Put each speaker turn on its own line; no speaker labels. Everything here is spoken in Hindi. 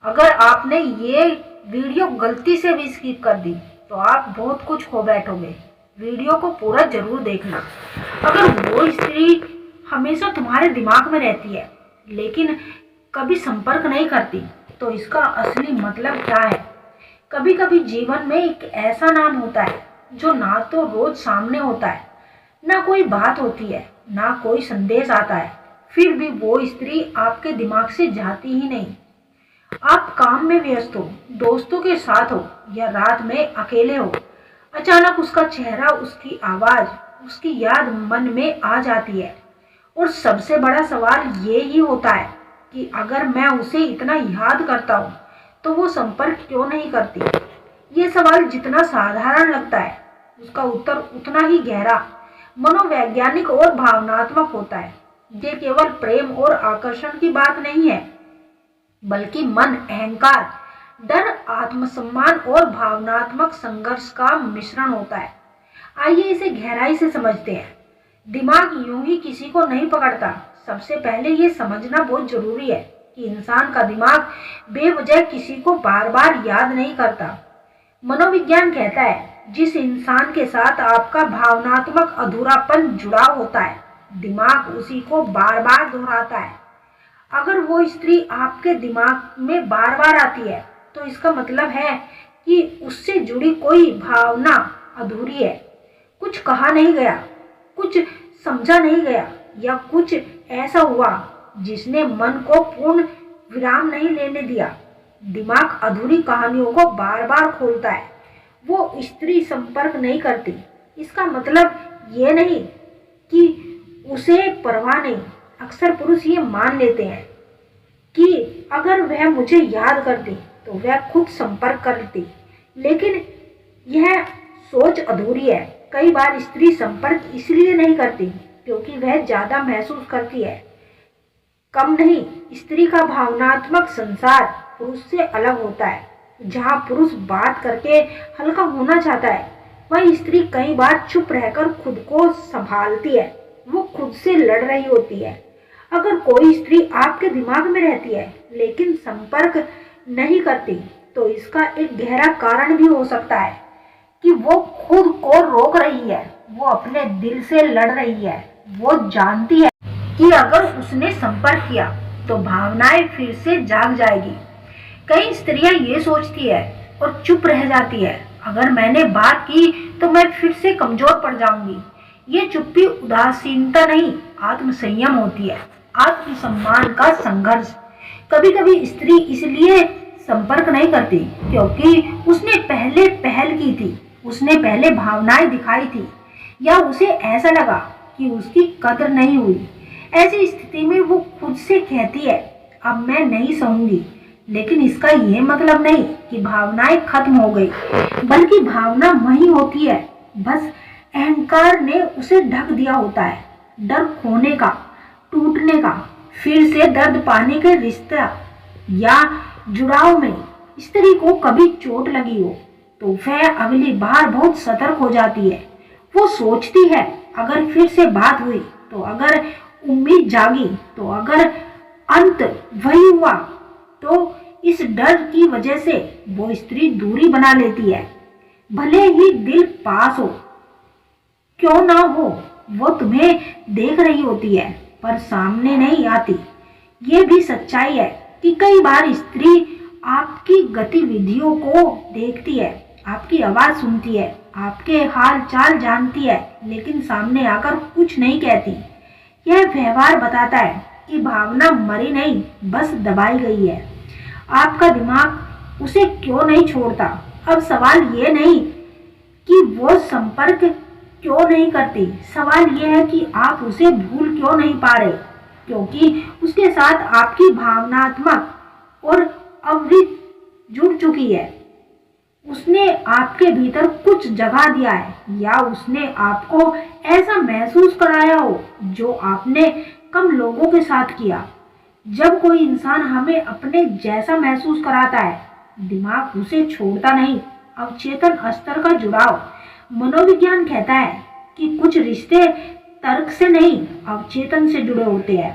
अगर आपने ये वीडियो गलती से भी स्किप कर दी तो आप बहुत कुछ खो बैठोगे। वीडियो को पूरा जरूर देखना। अगर वो स्त्री हमेशा तुम्हारे दिमाग में रहती है लेकिन कभी संपर्क नहीं करती तो इसका असली मतलब क्या है? कभी कभी जीवन में एक ऐसा नाम होता है जो ना तो रोज सामने होता है, ना कोई बात होती है, ना कोई संदेश आता है, फिर भी वो स्त्री आपके दिमाग से जाती ही नहीं। आप काम में व्यस्त हो, दोस्तों के साथ हो या रात में अकेले हो, अचानक उसका चेहरा, उसकी आवाज, उसकी याद मन में आ जाती है। और सबसे बड़ा सवाल ये ही होता है कि अगर मैं उसे इतना याद करता हूँ तो वो संपर्क क्यों नहीं करती? ये सवाल जितना साधारण लगता है उसका उत्तर उतना ही गहरा, मनोवैज्ञानिक और भावनात्मक होता है। ये केवल प्रेम और आकर्षण की बात नहीं है, बल्कि मन, अहंकार, डर, आत्मसम्मान और भावनात्मक संघर्ष का मिश्रण होता है। आइए इसे गहराई से समझते हैं। दिमाग यूं ही किसी को नहीं पकड़ता। सबसे पहले ये समझना बहुत जरूरी है कि इंसान का दिमाग बेवजह किसी को बार बार याद नहीं करता। मनोविज्ञान कहता है जिस इंसान के साथ आपका भावनात्मक अधूरापन जुड़ा होता है, दिमाग उसी को बार बार दोहराता है। अगर वो स्त्री आपके दिमाग में बार बार आती है तो इसका मतलब है कि उससे जुड़ी कोई भावना अधूरी है। कुछ कहा नहीं गया, कुछ समझा नहीं गया, या कुछ ऐसा हुआ जिसने मन को पूर्ण विराम नहीं लेने दिया। दिमाग अधूरी कहानियों को बार बार खोलता है। वो स्त्री संपर्क नहीं करती, इसका मतलब ये नहीं कि उसे परवाह नहीं। अक्सर पुरुष ये मान लेते हैं कि अगर वह मुझे याद करती तो वह खुद संपर्क करती, लेकिन यह सोच अधूरी है। कई बार स्त्री संपर्क इसलिए नहीं करती क्योंकि वह ज्यादा महसूस करती है, कम नहीं। स्त्री का भावनात्मक संसार पुरुष से अलग होता है। जहाँ पुरुष बात करके हल्का होना चाहता है, वहीं स्त्री कई बार चुप रहकर खुद को संभालती है। वो खुद से लड़ रही होती है। अगर कोई स्त्री आपके दिमाग में रहती है लेकिन संपर्क नहीं करती तो इसका एक गहरा कारण भी हो सकता है कि वो खुद को रोक रही है, वो अपने दिल से लड़ रही है। वो जानती है कि अगर उसने संपर्क किया तो भावनाएं फिर से जाग जाएगी। कई स्त्रियां ये सोचती है और चुप रह जाती है, अगर मैंने बात की तो मैं फिर से कमजोर पड़ जाऊंगी। ये चुप्पी उदासीनता नहीं, आत्मसंयम होती है, आत्मसम्मान का संघर्ष। कभी कभी स्त्री इसलिए संपर्क नहीं करती क्योंकि उसने पहले पहल की थी, उसने पहले भावनाएं दिखाई थी, या उसे ऐसा लगा कि उसकी कदर नहीं हुई। ऐसी स्थिति में वो खुद से कहती है अब मैं नहीं सहूंगी। लेकिन इसका ये मतलब नहीं कि भावनाएं खत्म हो गई, बल्कि भावना वही होती है, बस अहंकार ने उसे ढक दिया होता है। डर खोने का, टूटने का, फिर से दर्द पाने के रिश्ता या जुड़ाव में स्त्री को कभी चोट लगी हो तो वह अगली बार बहुत सतर्क हो जाती है। वो सोचती है अगर फिर से बात हुई तो, अगर उम्मीद जागी तो, अगर अंत वही हुआ तो। इस डर की वजह से वो स्त्री दूरी बना लेती है। भले ही दिल पास हो क्यों ना हो, वो तुम्हें देख रही होती है पर सामने नहीं आती। ये भी सच्चाई है कि कई बार स्त्री आपकी गतिविधियों को देखती है, आपकी आवाज सुनती है, आपके हाल चाल जानती है, लेकिन सामने आकर कुछ नहीं कहती। यह व्यवहार बताता है कि भावना मरी नहीं, बस दबाई गई है। आपका दिमाग उसे क्यों नहीं छोड़ता? अब सवाल ये नहीं कि वो संपर्क क्यों नहीं करती, सवाल यह है कि आप उसे भूल क्यों नहीं पा रहे, क्योंकि उसके साथ आपकी भावनात्मक और अवृत जुड़ चुकी है। उसने आपके भीतर कुछ जगा दिया है, या उसने आपको ऐसा महसूस कराया हो जो आपने कम लोगों के साथ किया। जब कोई इंसान हमें अपने जैसा महसूस कराता है, दिमाग उसे छोड़ता नहीं। अवचेतन स्तर का जुड़ाव। मनोविज्ञान कहता है कि कुछ रिश्ते तर्क से नहीं, अवचेतन से जुड़े होते हैं।